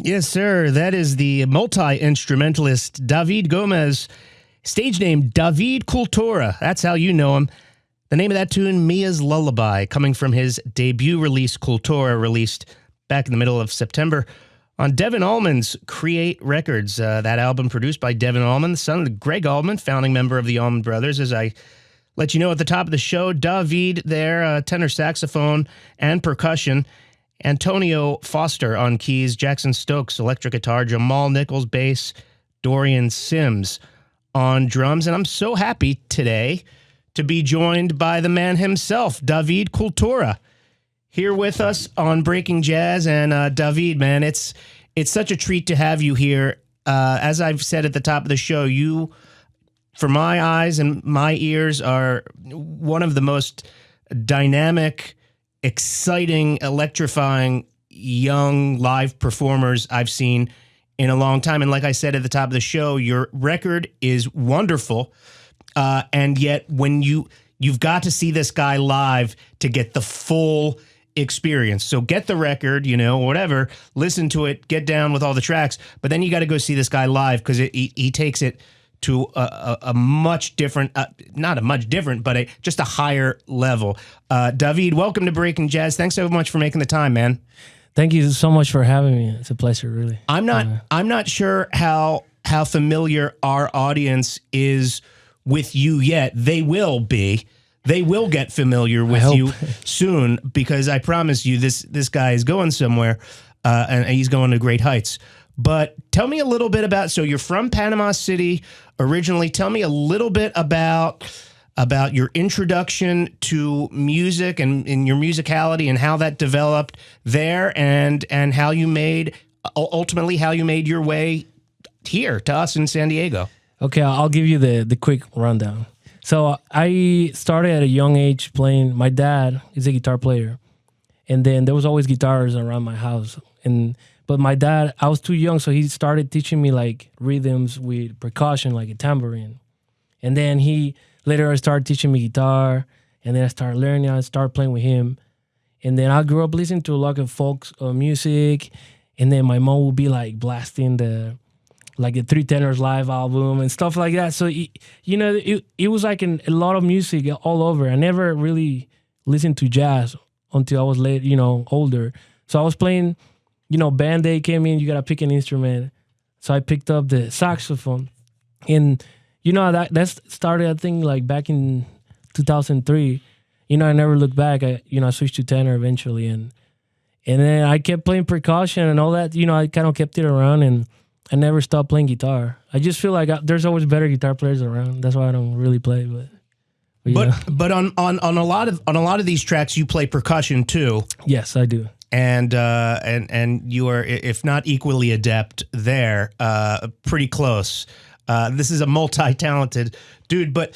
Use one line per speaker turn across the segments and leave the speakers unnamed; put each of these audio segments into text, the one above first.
Yes, sir. That is the multi-instrumentalist David Gomez, stage name David Cultura. That's how you know him. The name of that tune, Mia's Lullaby, coming from his debut release, Cultura, released back in the middle of September on Devin Allman's Create Records. That album produced by Devin Allman, the son of Greg Allman, founding member of the Allman Brothers. As I let you know at the top of the show, Dah-veed there, tenor saxophone and percussion. Antonio Foster on keys, Jackson Stokes electric guitar, Jamal Nichols bass, Dorian Sims on drums. And I'm so happy today to be joined by the man himself, David Cultura, here with us on Breaking Jazz. And David, man, it's such a treat to have you here. As I've said at the top of the show, you, for my eyes and my ears, are one of the most dynamic, exciting, electrifying, young live performers I've seen in a long time. And like I said at the top of the show, your record is wonderful. And yet when you've got to see this guy live to get the full experience. So get the record, whatever, listen to it, get down with all the tracks, but then you got to go see this guy live because he takes it to a much different, not a much different, but just a higher level. David, welcome to Breaking Jazz. Thanks so much for making the time, man.
Thank you so much for having me. It's a pleasure, really.
I'm not sure how familiar our audience is with you yet. They will be. They will get familiar with you soon, because I promise you this guy is going somewhere, and he's going to great heights. But tell me a little bit about, so you're from Panama City originally. Tell me a little bit about your introduction to music and your musicality and how that developed there, and how you made your way here to us in San Diego.
Okay, I'll give you the quick rundown. So I started at a young age playing. My dad is a guitar player, and then there was always guitars around my house. But my dad, I was too young, so he started teaching me like rhythms with percussion, like a tambourine. And then he later started teaching me guitar, and then I started learning. I started playing with him. And then I grew up listening to a lot of folk music, and then my mom would be like blasting the Three Tenors Live album and stuff like that. So, it was like a lot of music all over. I never really listened to jazz until I was older. So I was playing, Band Aid came in, you got to pick an instrument. So I picked up the saxophone. And, that started, I think, like back in 2003. I never looked back. I switched to tenor eventually. And then I kept playing percussion and all that. I kind of kept it around, and I never stopped playing guitar. I just feel like there's always better guitar players around. That's why I don't really play. But
on a lot of these tracks, you play percussion too.
Yes, I do.
And you are, if not equally adept there, pretty close. This is a multi-talented dude. But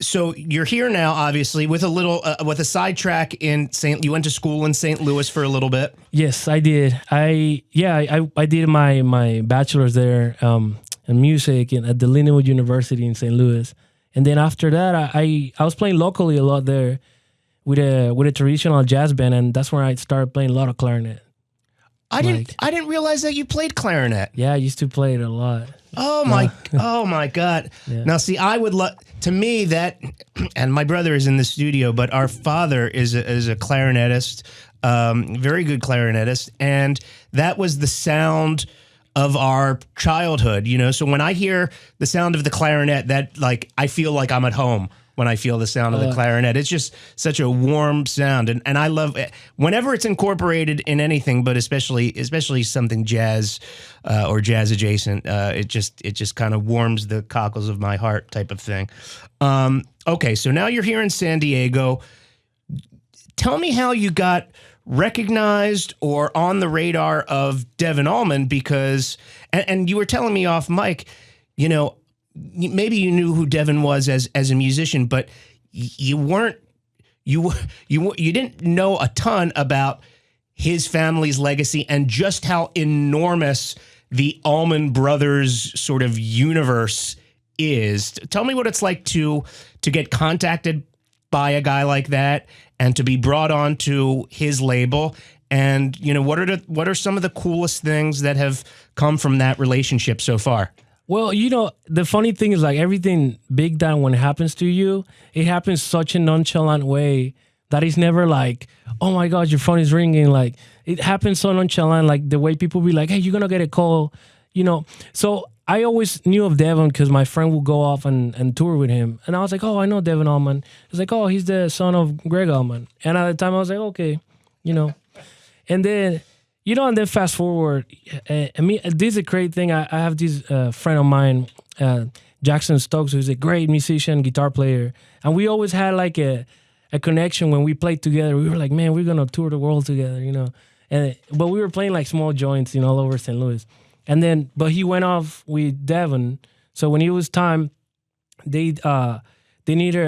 so you're here now, obviously, with a sidetrack in you went to school in St. Louis for a little bit.
Yes, I did. I did my bachelor's there in music at the Lindenwood University in St. Louis. And then after that, I was playing locally a lot there with a traditional jazz band, and that's where I started playing a lot of clarinet.
I didn't realize that you played clarinet.
Yeah, I used to play it a lot.
Oh my God. Yeah. Now see, I would love, to me that, and my brother is in the studio, but our father is a clarinetist, very good clarinetist, and that was the sound of our childhood, So when I hear the sound of the clarinet, that I feel like I'm at home. When I feel the sound of the clarinet, it's just such a warm sound, and I love it whenever it's incorporated in anything, but especially something jazz or jazz adjacent. It just kind of warms the cockles of my heart, type of thing. Okay, so now you're here in San Diego. Tell me how you got recognized or on the radar of Devin Allman, because and you were telling me off mic, maybe you knew who Devin was as a musician, but you didn't know a ton about his family's legacy and just how enormous the Allman Brothers sort of universe is. Tell me what it's like to get contacted by a guy like that and to be brought onto his label And what are some of the coolest things that have come from that relationship so far?
Well, the funny thing is like everything big that when it happens to you, it happens such a nonchalant way that it's never like, oh my God, your phone is ringing. Like it happens so nonchalant, like the way people be like, hey, you're going to get a call, So I always knew of Devin because my friend would go off and tour with him. And I was like, oh, I know Devin Allman. He's like, oh, he's the son of Greg Allman. And at the time I was like, okay, And then, and then fast forward, this is a great thing. I have this friend of mine, Jackson Stokes, who's a great musician, guitar player. And we always had like a connection when we played together. We were like, man, we're going to tour the world together, But we were playing like small joints, all over St. Louis. And then, but he went off with Devin. So when it was time, they needed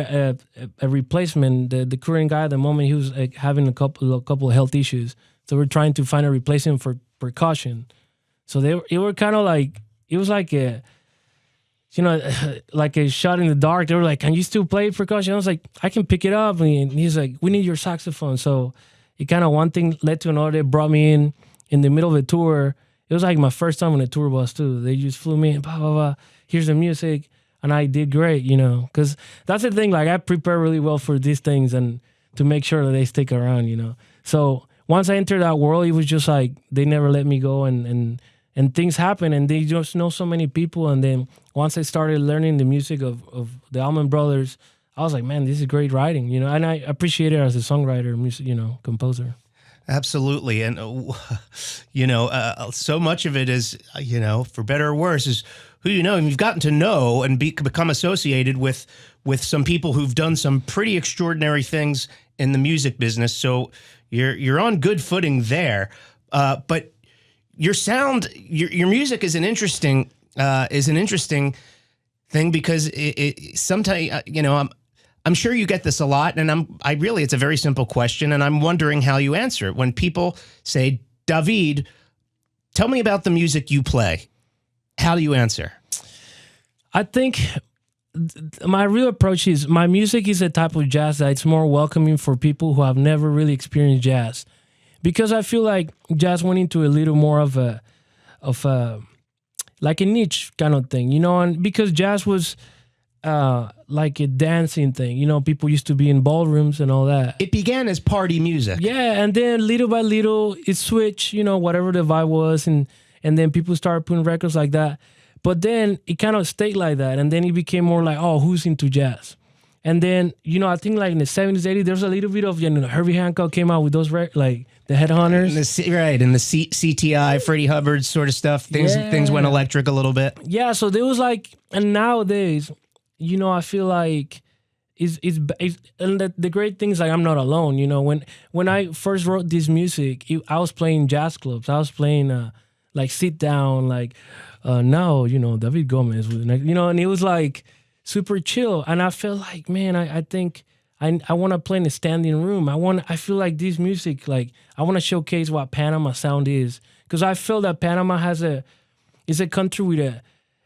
a replacement. The current guy at the moment, he was like, having a couple of health issues. So we're trying to find a replacement for percussion. So it were kind of like, it was like a, like a shot in the dark. They were like, can you still play percussion? I was like, I can pick it up. And he's like, we need your saxophone. So it kind of one thing led to another. They brought me in the middle of the tour. It was like my first time on a tour bus too. They just flew me in, blah, blah, blah. Here's the music. And I did great, because that's the thing. Like I prepare really well for these things and to make sure that they stick around, So once I entered that world, it was just like they never let me go and things happen and they just know so many people. And then once I started learning the music of the Allman Brothers, I was like, man, this is great writing, and I appreciate it as a songwriter, music, composer.
Absolutely. And, so much of it is, for better or worse, is who and you've gotten to know and become associated with some people who've done some pretty extraordinary things in the music business. So you're on good footing there. But your sound, your music is an interesting thing because it sometimes, I'm sure you get this a lot, and it's a very simple question, and I'm wondering how you answer it. When people say, Dah-veed, tell me about the music you play, how do you answer?
I think my real approach is my music is a type of jazz that it's more welcoming for people who have never really experienced jazz. Because I feel like jazz went into a little more of a like a niche kind of thing, and because jazz was like a dancing thing. People used to be in ballrooms and all that.
It began as party music.
Yeah, and then little by little it switched, whatever the vibe was, and then people started putting records like that. But then it kind of stayed like that, and then it became more like, oh, who's into jazz? And then, I think like in the 70s, 80s, there's a little bit of, Herbie Hancock came out with those, like the Headhunters.
And the CTI, Freddie Hubbard sort of stuff. Things went electric a little bit.
Yeah, so there was like, and nowadays, I feel like it's and the great thing is like I'm not alone. When I first wrote this music, I was playing jazz clubs. I was playing like sit down, like now David Gomez, and it was like super chill. And I felt like, man, I think I want to play in a standing room. I feel like this music, like I want to showcase what Panama sound is, because I feel that Panama is a country with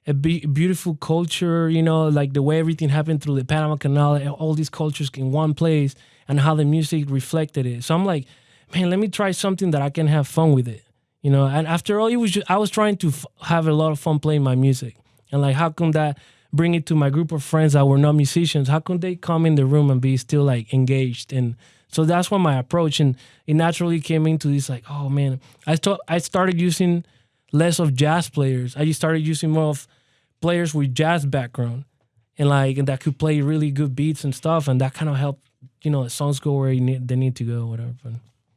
a beautiful culture, like the way everything happened through the Panama Canal, and all these cultures in one place, and how the music reflected it. So I'm like, man, let me try something that I can have fun with it, And after all, I was trying to have a lot of fun playing my music, and like, how come that bring it to my group of friends that were not musicians? How come they come in the room and be still like engaged? And so that's what my approach, and it naturally came into this like, oh man, I started using less of jazz players. I just started using more of players with jazz background and that could play really good beats and stuff, and that kind of helped, the songs go where they need to go, whatever.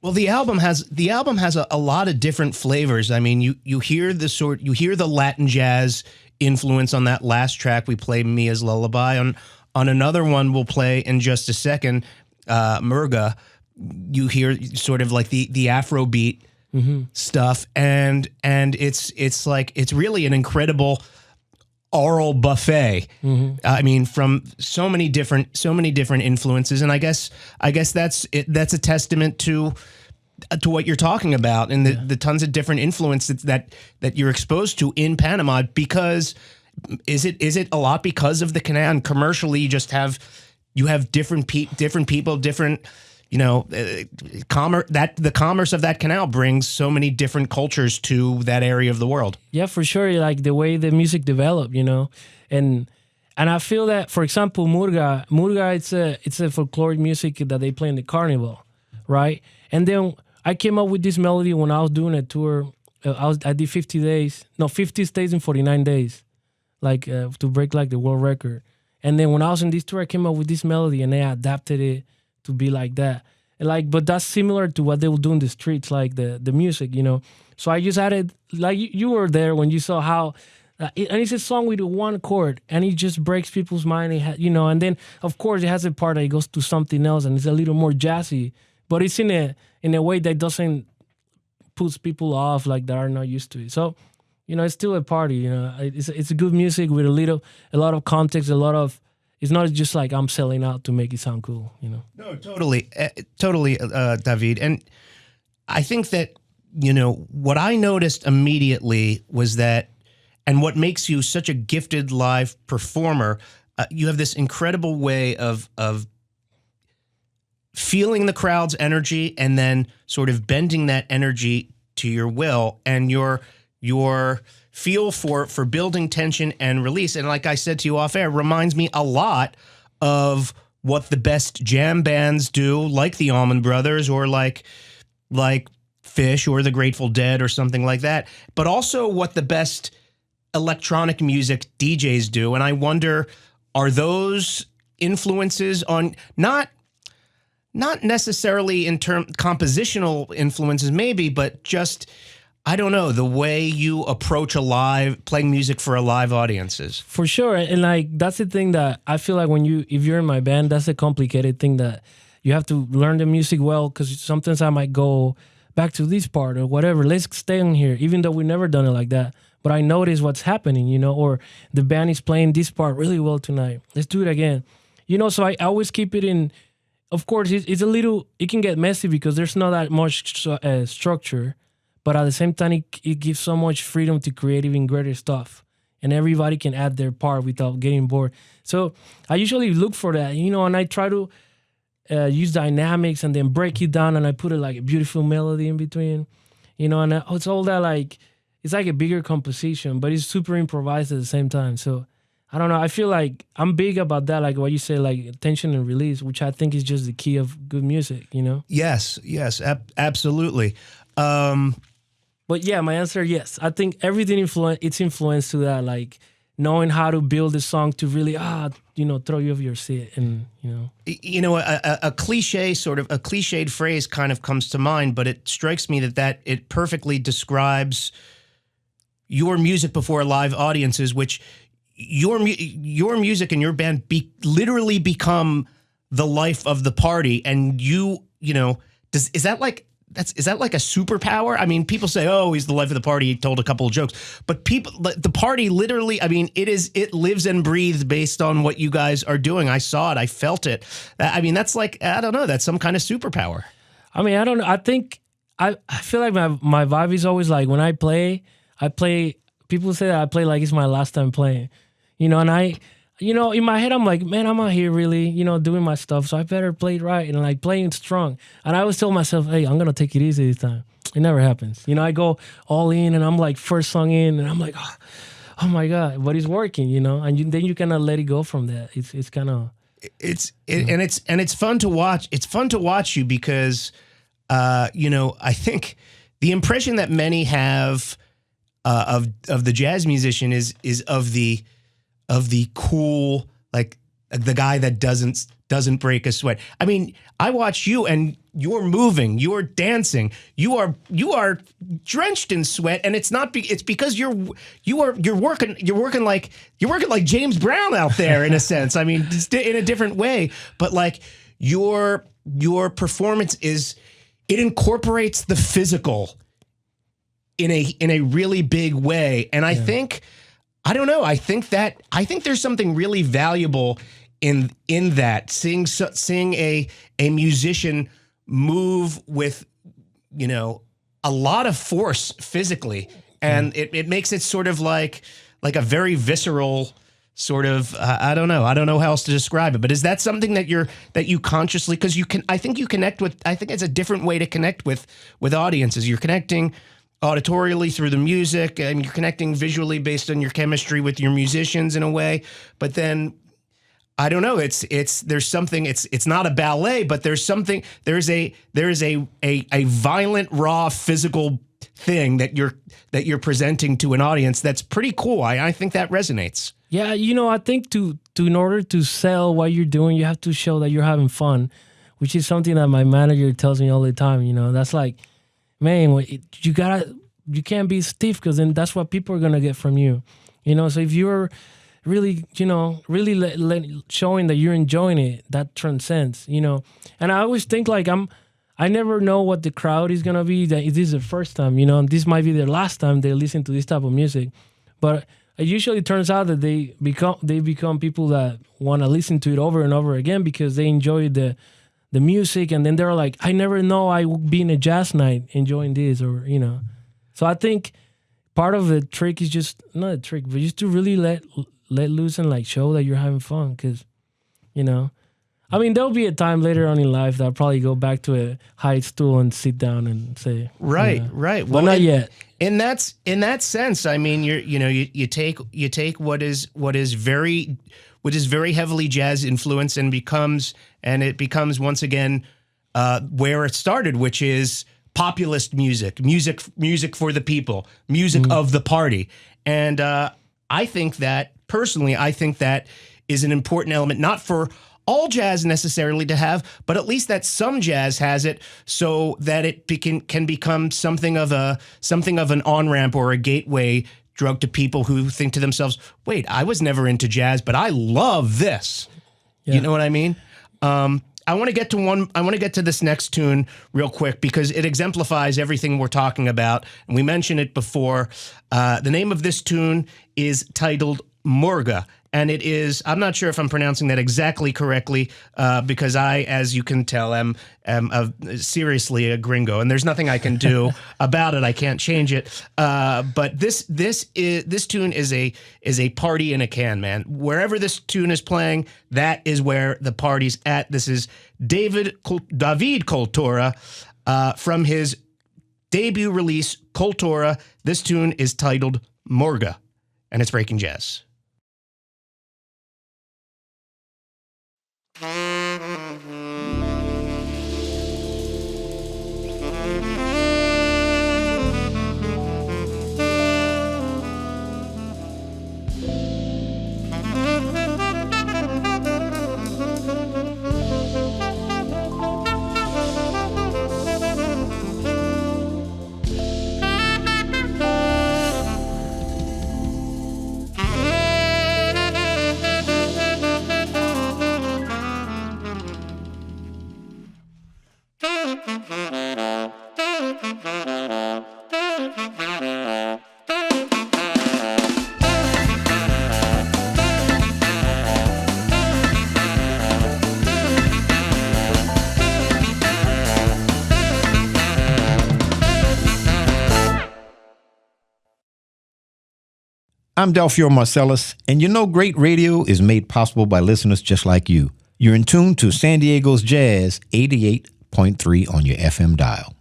Well, the album has a lot of different flavors. I mean, you hear the Latin jazz influence on that last track we play, Mia's Lullaby. On another one we'll play in just a second, Murga. You hear sort of like the Afrobeat stuff, and it's like it's really an incredible aural buffet. I mean, from so many different influences, and I guess that's it. That's a testament to what you're talking about, and the tons of different influences that you're exposed to in Panama. Because is it a lot because of the canal? And commercially, you have different people, different the commerce of that canal brings so many different cultures to that area of the world.
Yeah, for sure. Like the way the music developed, and I feel that, for example, murga, it's a folkloric music that they play in the carnival, right? And then I came up with this melody when I was doing a tour. I did 50 stays in 49 days, like to break like the world record. And then when I was in this tour, I came up with this melody, and they adapted it to be like that. And but that's similar to what they will do in the streets, like the music, So I just added, like you were there when you saw how, and it's a song with one chord, and it just breaks people's mind, and then of course it has a part that goes to something else, and it's a little more jazzy, but it's in a way that doesn't puts people off, like that are not used to it. So, it's still a party. It's a good music with a lot of context, It's not just like I'm selling out to make it sound cool,
No, totally, David. And I think that, what I noticed immediately was that, and what makes you such a gifted live performer, you have this incredible way of feeling the crowd's energy and then sort of bending that energy to your will and your feel for building tension and release. And like I said to you off air, reminds me a lot of what the best jam bands do, like the Allman Brothers or like Fish or the Grateful Dead or something like that, but also what the best electronic music DJs do. And I wonder, are those influences on not necessarily in compositional influences maybe, but just, I don't know, the way you approach playing music for a live audiences.
For sure. And that's the thing that I feel like if you're in my band, that's a complicated thing that you have to learn the music well, because sometimes I might go back to this part or whatever. Let's stay on here, even though we've never done it like that. But I notice what's happening, or the band is playing this part really well tonight. Let's do it again. So I always keep it in. Of course, it's a little, it can get messy because there's not that much structure, but at the same time, it gives so much freedom to create even greater stuff. And everybody can add their part without getting bored. So I usually look for that, and I try to use dynamics and then break it down, and I put like a beautiful melody in between, and it's all that it's like a bigger composition, but it's super improvised at the same time. So I don't know. I feel like I'm big about that, like what you say, like tension and release, which I think is just the key of good music,
Yes, absolutely.
But yeah, my answer, yes. I think everything it's influenced to that, like knowing how to build a song to really, throw you off your seat, and,
a cliched phrase kind of comes to mind, but it strikes me that it perfectly describes your music before live audiences, which your music and your band literally become the life of the party. And is that like a superpower? I mean, people say, "Oh, he's the life of the party. He told a couple of jokes," but the party literally, I mean, it lives and breathes based on what you guys are doing. I saw it. I felt it. I mean, that's like, I don't know. That's some kind of superpower.
I mean, I don't know. I think I feel like my vibe is always like when I play. People say that I play like it's my last time playing, and I. In my head, I'm like, man, I'm out here really, doing my stuff, so I better play it right and like playing strong. And I always tell myself, hey, I'm going to take it easy this time. It never happens. I go all in and I'm like first song in and I'm like, oh my God, but it's working, and then you kind of let it go from that. It's kind of.
And it's fun to watch. It's fun to watch you because, I think the impression that many have of the jazz musician is of the cool, like the guy that doesn't break a sweat. I mean, I watch you and you're moving, you're dancing, you are drenched in sweat, and it's because you're working like James Brown out there in a sense. I mean, in a different way, but like your performance it incorporates the physical in a really big way, and I think. I don't know. I think there's something really valuable in that, seeing a musician move with a lot of force physically, and it makes it sort of like a very visceral sort of I don't know how else to describe it, but is that something that you consciously, because I think it's a different way to connect with audiences. You're connecting auditorially through the music, and you're connecting visually based on your chemistry with your musicians in a way, but then I don't know. There's something. It's not a ballet, but there's a violent, raw, physical thing that you're presenting to an audience that's pretty cool. I think that resonates.
Yeah, I think to in order to sell what you're doing, you have to show that you're having fun, which is something that my manager tells me all the time. That's like, man, you can't be stiff, because then that's what people are gonna get from you. So if you're really, showing that you're enjoying it, that transcends. And I always think like I never know what the crowd is gonna be. That this is the first time, this might be their last time they listen to this type of music, but it usually turns out that they become people that want to listen to it over and over again because they enjoy the music, and then they're like, I never know I would be in a jazz night enjoying this, or So I think part of the trick is just not a trick, but just to really let loose and like show that you're having fun, because I mean, there'll be a time later on in life that I'll probably go back to a high stool and sit down and say,
right.
Well, not yet.
In that sense, I mean, you take what is very heavily jazz influenced and it becomes once again where it started, which is populist music for the people, music of the party, and I think that is an important element, not for all jazz necessarily to have, but at least that some jazz has it, so that it can become something of an on-ramp or a gateway drug to people who think to themselves, wait, I was never into jazz, but I love this. Yeah. You know what I mean? I want to get to this next tune real quick because it exemplifies everything we're talking about. And we mentioned it before. The name of this tune is titled Morga. And it is, I'm not sure if I'm pronouncing that exactly correctly, because I, as you can tell, am seriously a gringo, and there's nothing I can do about it. I can't change it. But this tune is a party in a can, man. Wherever this tune is playing, that is where the party's at. This is David Cultura from his debut release, Cultura. This tune is titled Morga, and it's breaking jazz.
I'm Delphio Marcellus, and great radio is made possible by listeners just like you. You're in tune to San Diego's Jazz 88.3 on your FM dial.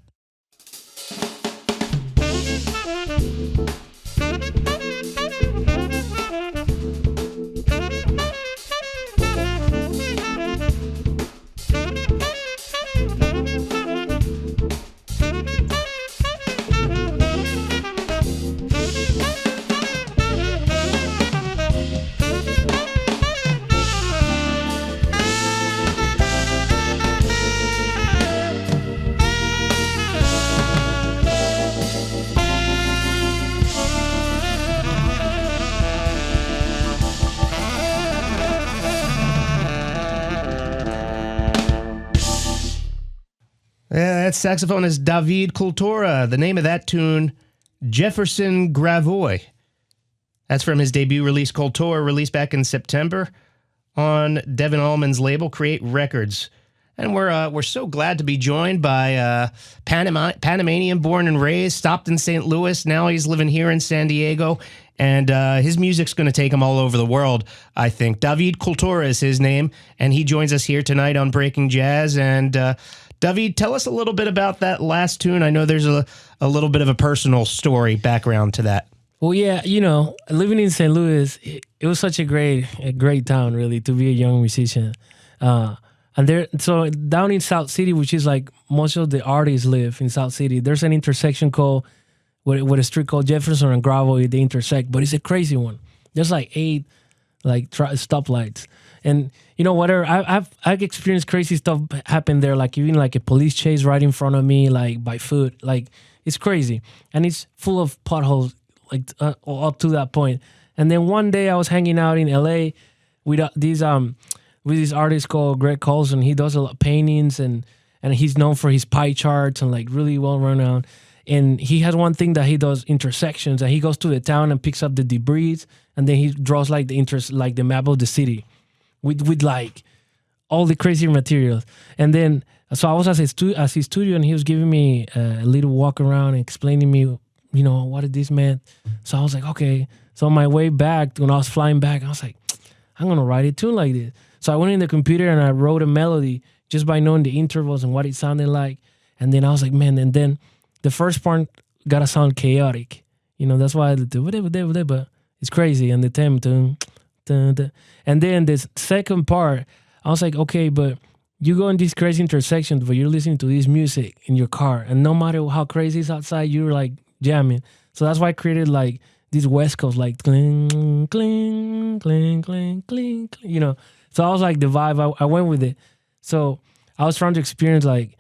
Yeah, that's saxophonist David Cultura. The name of that tune, Jefferson Gravois. That's from his debut release, Cultura, released back in September on Devin Allman's label, Create Records. And we're so glad to be joined by Panamanian, born and raised, stopped in St. Louis. Now he's living here in San Diego. and his music's going to take him all over the world, I think. David Cultura is his name, and he joins us here tonight on Breaking Jazz. And David, tell us a little bit about that last tune. I know there's a little bit of a personal story background to that.
Well, yeah, living in St. Louis, it was such a great town, really, to be a young musician. So down in South City, which is like most of the artists live in South City, there's an intersection called, with a street called Jefferson and Gravel, they intersect, but it's a crazy one. There's like 8 stoplights. And whatever, I've experienced crazy stuff happen there, like even like a police chase right in front of me, like by foot, like it's crazy. And it's full of potholes, like up to that point. And then one day I was hanging out in LA with this artist called Greg Colson. He does a lot of paintings and he's known for his pie charts and like really well renowned. And he has one thing that he does intersections, and he goes to the town and picks up the debris, and then he draws like the map of the city with like all the crazy materials. And then so I was at his studio, and he was giving me a little walk around and explaining to me, what it is meant. So I was like, okay. So on my way back, when I was flying back, I was like, I'm gonna write a tune like this. So I went in the computer and I wrote a melody just by knowing the intervals and what it sounded like. And then I was like, man, and then the first part gotta sound chaotic. That's why I do whatever, but it's crazy. And the tempo, and then the second part, I was like, okay, but you go in these crazy intersections, but you're listening to this music in your car, and no matter how crazy it's outside, you're like jamming. So that's why I created like this West Coast, like cling, cling, cling, cling, cling, cling, So I was like the vibe. I went with it. So I was trying to experience like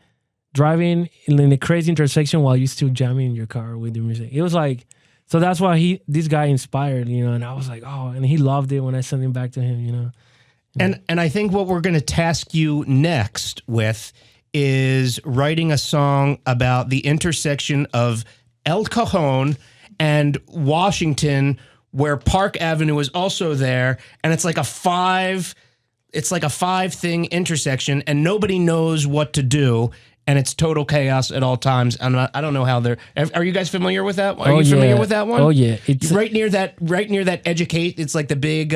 driving in a crazy intersection while you still jamming in your car with the music. It was like, so that's why this guy inspired, and I was like, oh, and he loved it when I sent him back to him,
And I think what we're going to task you next with is writing a song about the intersection of El Cajon and Washington, where Park Avenue is also there, and it's like a 5-thing intersection, and nobody knows what to do, and it's total chaos at all times. I don't know how they're. Are you guys familiar with that? Are you familiar with that one?
Oh yeah, it's
right near that educate. It's like the big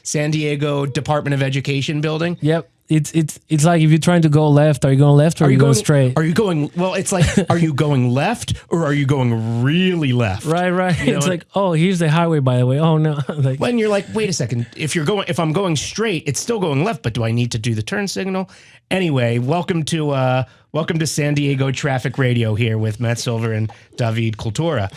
San Diego Department of Education building.
Yep. It's like if you're trying to go left, are you going left or are you going straight?
Are you going, well, it's like, are you going left or are you going really left?
Right. It's like, oh, here's the highway, by the way. Oh, no. Like,
when you're like, wait a second, if I'm going straight, it's still going left, but do I need to do the turn signal? Anyway, welcome to San Diego Traffic Radio here with Matt Silver and David Cultura.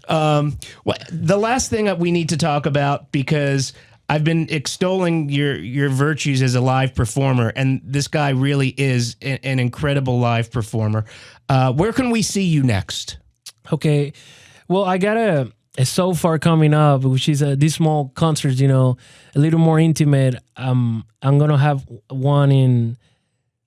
The last thing that we need to talk about, because I've been extolling your virtues as a live performer, and this guy really is an incredible live performer. Where can we see you next?
Okay, well, I got a So Far coming up, which is these small concerts, a little more intimate. I'm gonna have one in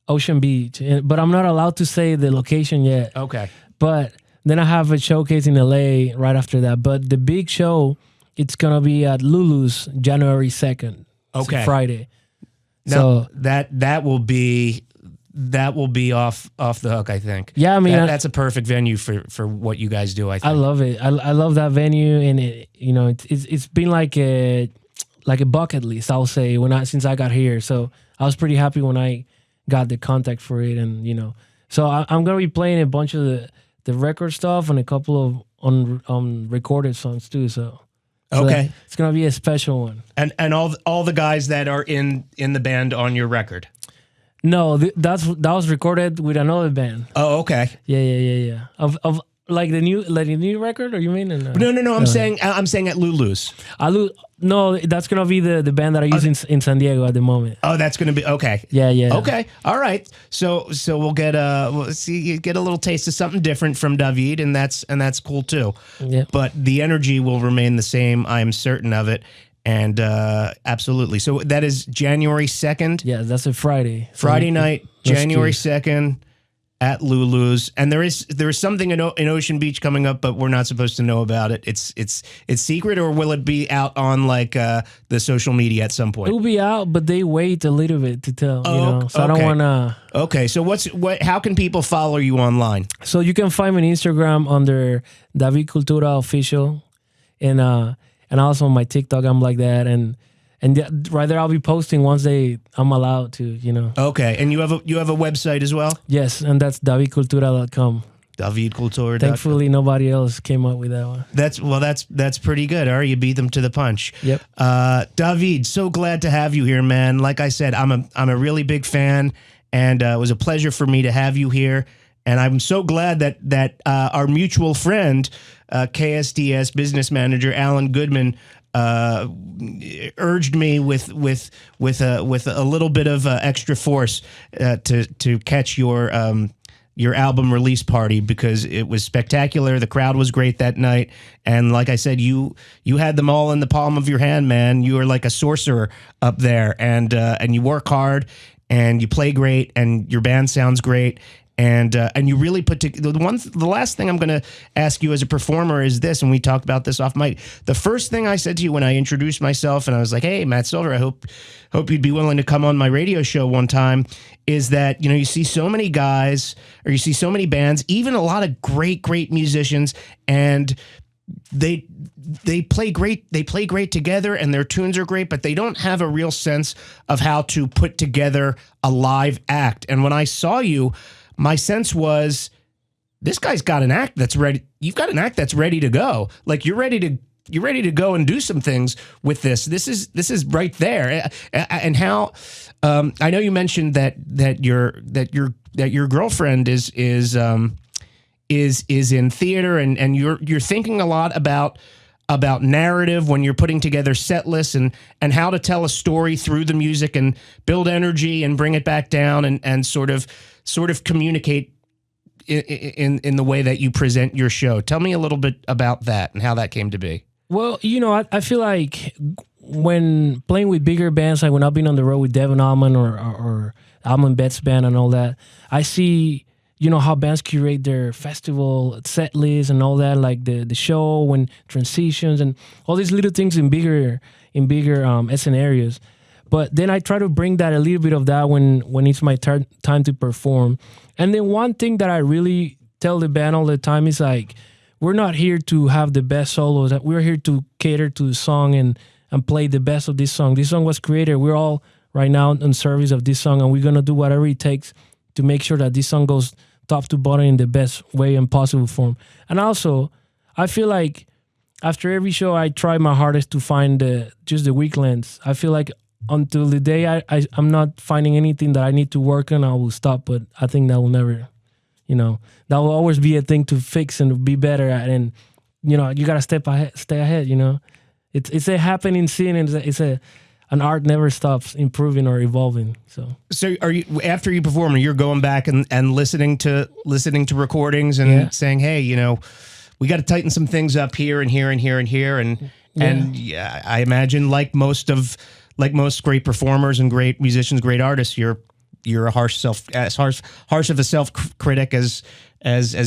Ocean Beach, but I'm not allowed to say the location yet.
Okay, but
then I have a showcase in LA right after that. But the big show, it's gonna be at Lulu's January 2nd.
Okay,
Friday.
Now, so that will be off the hook, I think.
Yeah, I mean
that's a perfect venue for what you guys do. I think.
I love it. I love that venue, and it's been like a bucket list, I'll say, since I got here. So I was pretty happy when I got the contact for it, and so I'm gonna be playing a bunch of the record stuff and a couple of recorded songs too. So
okay,
it's gonna be a special one.
And all the guys that are in the band on your record.
No, that was recorded with another band.
Oh, okay.
Yeah. Of like the new record, or you mean?
No. I'm saying at Lulu's.
No, that's gonna be the band that I use in San Diego at the moment.
Oh, that's gonna be okay.
Yeah.
Okay, all right. So we'll get you get a little taste of something different from David, and that's cool too.
Yeah.
But the energy will remain the same. I am certain of it. And absolutely. So that is January 2nd.
Yeah, that's a Friday.
Friday night, January 2nd at Lulu's. And there is something in Ocean Beach coming up, but we're not supposed to know about it. It's secret, or will it be out on like the social media at some point?
It will be out, but they wait a little bit to tell. So
okay.
I don't want to.
Okay, so how can people follow you online?
So you can find me on Instagram under David Cultura Official. and also on my TikTok I'm like that, and right there I'll be posting once I'm allowed to, you know.
Okay, and you have a website as well?
Yes, and that's davidcultura.com.
David Cultura.
Thankfully, nobody else came up with that one.
That's pretty good. All right, you beat them to the punch.
Yep.
David, so glad to have you here, man. Like I said, I'm a really big fan, and it was a pleasure for me to have you here. And I'm so glad that our mutual friend, KSDS business manager Alan Goodman, urged me with a little bit of extra force to catch your album release party, because it was spectacular. The crowd was great that night, and like I said, you had them all in the palm of your hand, man. You were like a sorcerer up there, and you work hard, and you play great, and your band sounds great. And you really put the last thing I'm going to ask you as a performer is this, and we talked about this off mic. The first thing I said to you when I introduced myself, and I was like, "Hey, Matt Silver, I hope you'd be willing to come on my radio show one time," is that, you know, you see so many guys, or you see so many bands, even a lot of great musicians, and they play great. They play great together, and their tunes are great, but they don't have a real sense of how to put together a live act. And when I saw you, my sense was, this guy's got an act that's ready. You've got an act that's ready to go. Like, you're ready to go and do some things with this. This is right there. And how I know you mentioned that your girlfriend is in theater, and you're thinking a lot about narrative when you're putting together set lists, and how to tell a story through the music and build energy and bring it back down, and sort of communicate in the way that you present your show. Tell me a little bit about that and how that came to be.
Well, you know, I feel like when playing with bigger bands, like when I've been on the road with Devin Allman or Alman Betts band and all that, I see, you know, how bands curate their festival set lists and all that, like the show and transitions and all these little things in bigger scenarios. But then I try to bring that, a little bit of that when it's my time to perform. And then one thing that I really tell the band all the time is, like, we're not here to have the best solos. We're here to cater to the song and play the best of this song. This song was created. We're all right now in service of this song, and we're going to do whatever it takes to make sure that this song goes top to bottom in the best way and possible form. And also, I feel like after every show, I try my hardest to find just the weak links. I feel like until the day I'm not finding anything that I need to work on, I will stop. But I think that will never, you know, that will always be a thing to fix and be better at. And, you know, you got to stay ahead, you know. It's a happening scene, and an art never stops improving or evolving. So
are you, after you perform, you're going back and listening to recordings and saying, hey, you know, we got to tighten some things up here and here and here and here. And yeah, I imagine like most great performers and great musicians, great artists, you're a harsh of a self-critic as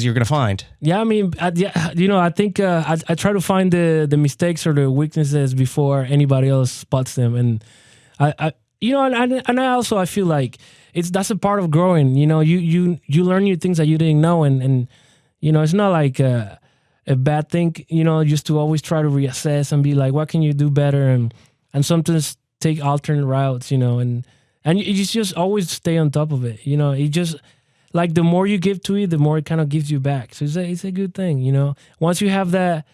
you're going to find. Yeah,
I mean, you know, I think I try to find the mistakes or the weaknesses before anybody else spots them, and I you know, and I also I feel like that's a part of growing. You know, you learn new things that you didn't know, and you know, it's not like a bad thing. You know, just to always try to reassess and be like, what can you do better, and sometimes take alternate routes. You know, and you just always stay on top of it. You know, it just. Like, the more you give to it, the more it kind of gives you back. So it's a good thing, you know. Once you have that,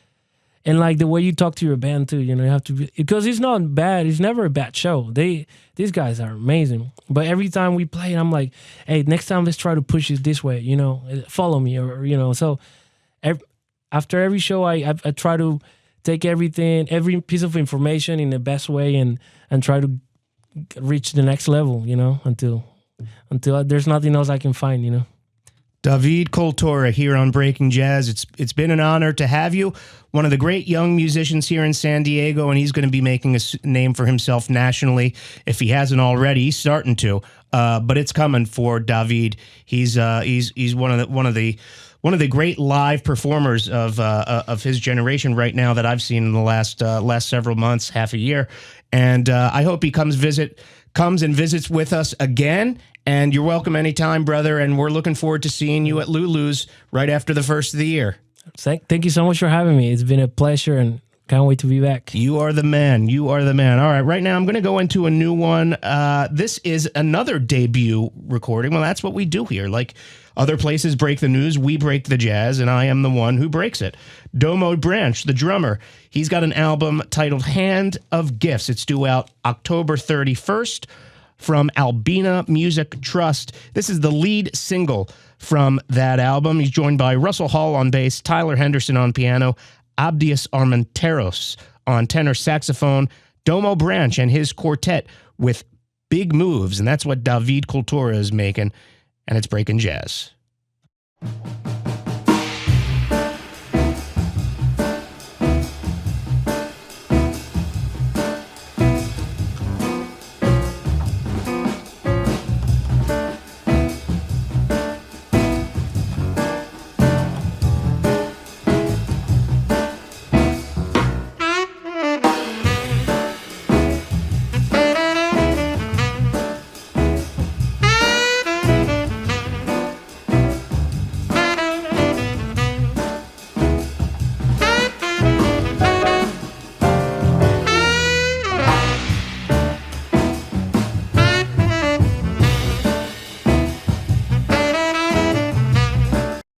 and like the way you talk to your band too, you know, you have to be, because it's not bad. It's never a bad show. These guys are amazing. But every time we play, I'm like, hey, next time let's try to push it this way, you know, follow me, or you know. So after every show, I try to take every piece of information in the best way, and try to reach the next level, you know, until there's nothing else I can find, you know.
David Cultura here on Breaking Jazz. It's been an honor to have you. One of the great young musicians here in San Diego, and he's going to be making a name for himself nationally if he hasn't already. He's starting to, but it's coming for David. He's one of the great live performers of his generation right now that I've seen in the last several months, half a year, and I hope he comes and visits with us again. And you're welcome anytime, brother. And we're looking forward to seeing you at Lulu's right after the first of the year.
Thank you so much for having me. It's been a pleasure, and Can't wait to be back.
You are the man. You are the man. All right. Right now, I'm going to go into a new one. This is another debut recording. Well, that's what we do here. Like other places break the news, we break the jazz, and I am the one who breaks it. Domo Branch, the drummer, he's got an album titled Hand of Gifts. It's due out October 31st from Albina Music Trust. This is the lead single from that album. He's joined by Russell Hall on bass, Tyler Henderson on piano, Abdias Armenteros on tenor saxophone, Domo Branch and his quartet with big moves, and that's what David Cultura is making, and it's breaking jazz.